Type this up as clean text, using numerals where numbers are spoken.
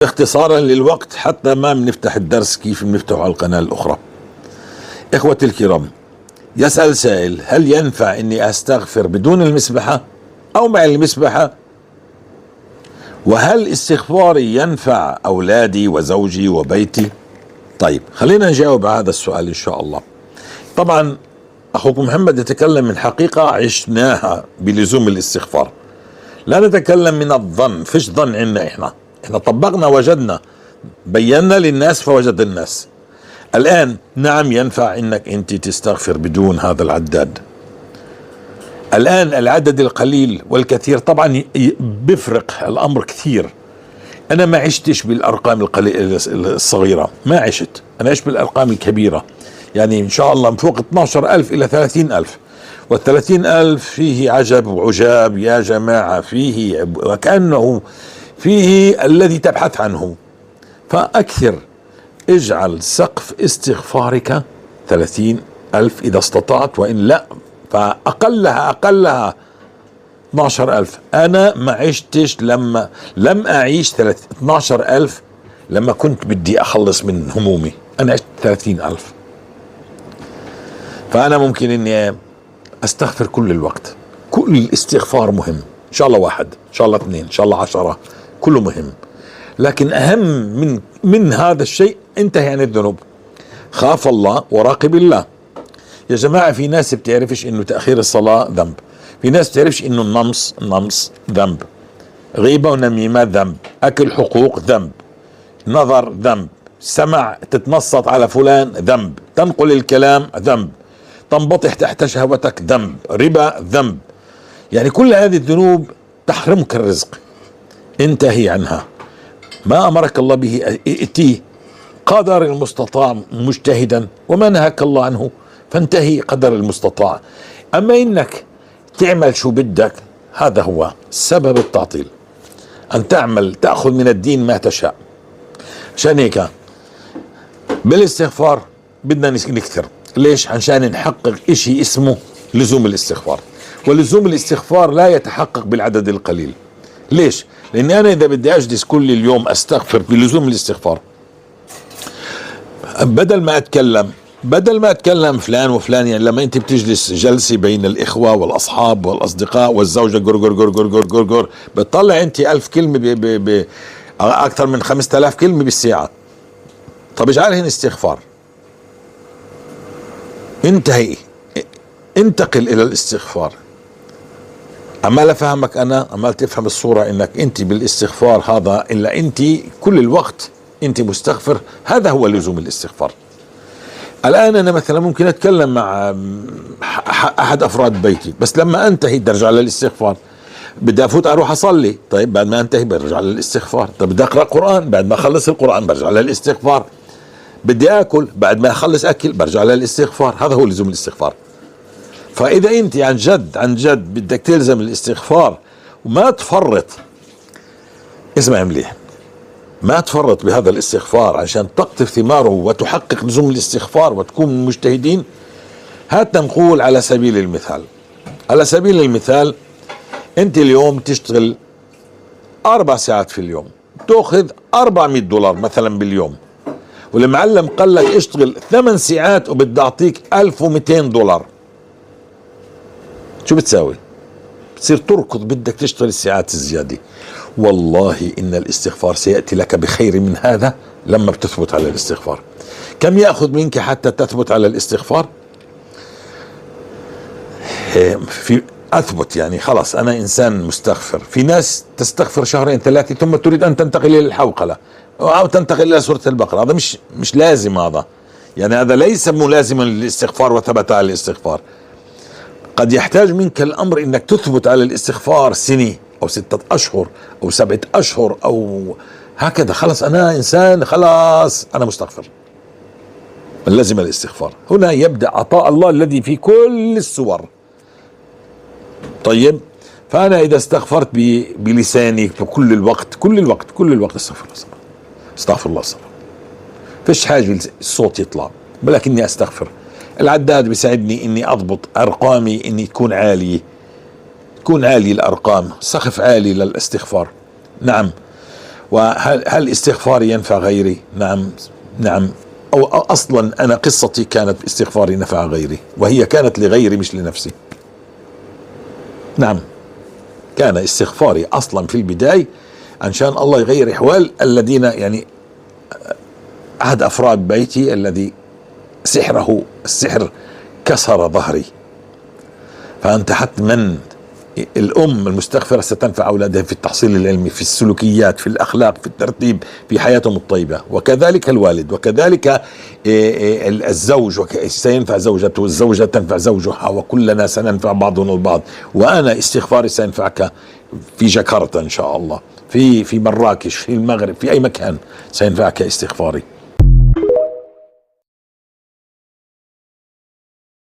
اختصارا للوقت حتى ما بنفتح الدرس كيف بنفتحه على القناة الأخرى. إخوتي الكرام، يسأل سائل: هل ينفع إني أستغفر بدون المسبحة أو مع المسبحة؟ وهل استغفاري ينفع أولادي وزوجي وبيتي؟ طيب، خلينا نجاوب على هذا السؤال إن شاء الله. طبعا أخوكم محمد يتكلم من حقيقة عشناها بلزوم الاستغفار، لا نتكلم من الظن. فيش ظن عندنا، احنا طبقنا وجدنا، بينا للناس فوجد الناس. الآن نعم ينفع انك انت تستغفر بدون هذا العداد. الآن العدد القليل والكثير طبعا بيفرق الأمر كثير. أنا ما عشتش بالأرقام الصغيرة، ما عشت، أنا عشت بالأرقام الكبيرة. يعني إن شاء الله من فوق 12,000 إلى 30,000، وال30,000 فيه عجب وعجاب يا جماعة، فيه وكأنه فيه الذي تبحث عنه. فأكثر، اجعل سقف استغفارك 30,000 إذا استطعت، وإن لا فأقلها 12,000. أنا ما عشتش لم أعيش 12,000 لما كنت بدي أخلص من همومي، أنا عشت 30,000. فأنا ممكن إني أستغفر كل الوقت. كل الاستغفار مهم، إن شاء الله 1، إن شاء الله 2، إن شاء الله 10، كله مهم. لكن أهم من هذا الشيء انتهي عن الذنوب، خاف الله وراقب الله. يا جماعة، في ناس بتعرفش إنه تأخير الصلاة ذنب، في ناس بتعرفش إنه النمص ذنب، غيبة ونميمة ذنب، أكل حقوق ذنب، نظر ذنب، سمع تتنصت على فلان ذنب، تنقل الكلام ذنب، تنبطح تحت شهوتك ذنب، ربا ذنب. يعني كل هذه الذنوب تحرمك الرزق، انتهي عنها. ما أمرك الله به ائتيه قدر المستطاع مجتهدا، وما نهاك الله عنه فانتهي قدر المستطاع. أما إنك تعمل شو بدك، هذا هو سبب التعطيل، أن تعمل تأخذ من الدين ما تشاء. عشان هيك بالاستغفار بدنا نكثر. ليش؟ عشان نحقق اشي اسمه لزوم الاستغفار، ولزوم الاستغفار لا يتحقق بالعدد القليل. ليش؟ لاني انا اذا بدي اجلس كل اليوم استغفر بلزوم الاستغفار، بدل ما اتكلم فلان وفلان. يعني لما انت بتجلس جلسة بين الاخوة والاصحاب والاصدقاء والزوجة، جر جر جر جر جر جر جر، بتطلع انت 1000 كلمة اكثر من 5000 كلمة بالساعة. طب اجعلهن استغفار، انتقل الى الاستغفار. عمال افهمك، انا عمال تفهم الصورة انك انت بالاستغفار هذا، الا انت كل الوقت انت مستغفر. هذا هو لزوم الاستغفار. الان انا مثلا ممكن اتكلم مع احد افراد بيتي، بس لما انتهي بدي ارجع للاستغفار. بدي افوت اروح اصلي، طيب بعد ما انتهي برجع للاستغفار. طيب بدي اقرا قرآن، بعد ما اخلص القرآن برجع للاستغفار. بدي اكل، بعد ما اخلص اكل برجع للاستغفار. هذا هو لزوم الاستغفار. فاذا انت عن جد بدك تلزم الاستغفار وما تفرط، اسمع مليح، ما تفرط بهذا الاستغفار عشان تقطف ثماره وتحقق لزوم الاستغفار وتكون من المجتهدين. هات نقول على سبيل المثال انت اليوم تشتغل 4 ساعات في اليوم، تأخذ $400 مثلا باليوم، والمعلم قال لك اشتغل 8 ساعات وبدي اعطيك $1,200. شو بتساوي؟ بتصير تركض، بدك تشتغل الساعات الزيادة. والله إن الاستغفار سيأتي لك بخير من هذا لما بتثبت على الاستغفار. كم يأخذ منك حتى تثبت على الاستغفار؟ في أثبت، يعني خلاص أنا إنسان مستغفر. في ناس تستغفر 2-3 ثم تريد أن تنتقل إلى الحوقلة أو تنتقل إلى سورة البقرة. هذا مش لازم، هذا يعني هذا ليس ملازما للاستغفار وثبت على الاستغفار. قد يحتاج منك الأمر إنك تثبت على الاستغفار سنة أو 6 أشهر أو 7 أشهر أو هكذا. خلاص أنا إنسان، خلاص أنا مستغفر، لازم الاستغفار. هنا يبدأ عطاء الله الذي في كل الصور. طيب، فأنا إذا استغفرت بلساني كل الوقت استغفر الله فيش حاجة الصوت يطلع، ولكني استغفر. العداد بيساعدني اني اضبط ارقامي، اني تكون عالية الارقام، سقف عالي للاستغفار. نعم. وهل استغفاري ينفع غيري؟ نعم، نعم. أو أصلا أنا قصتي كانت استغفاري نفع غيري، وهي كانت لغيري مش لنفسي. نعم، كان استغفاري أصلا في البداية عشان الله يغير أحوال الذين يعني أحد أفراد بيتي الذي السحر كسر ظهري. فأنت حتما الأم المستغفرة ستنفع أولادها في التحصيل العلمي، في السلوكيات، في الأخلاق، في الترتيب، في حياتهم الطيبة، وكذلك الوالد، وكذلك الزوج سينفع زوجته، والزوجة تنفع زوجها، وكلنا سننفع بعضنا البعض. وأنا استغفاري سينفعك في جاكرتا إن شاء الله، في مراكش، في المغرب، في أي مكان سينفعك استغفاري.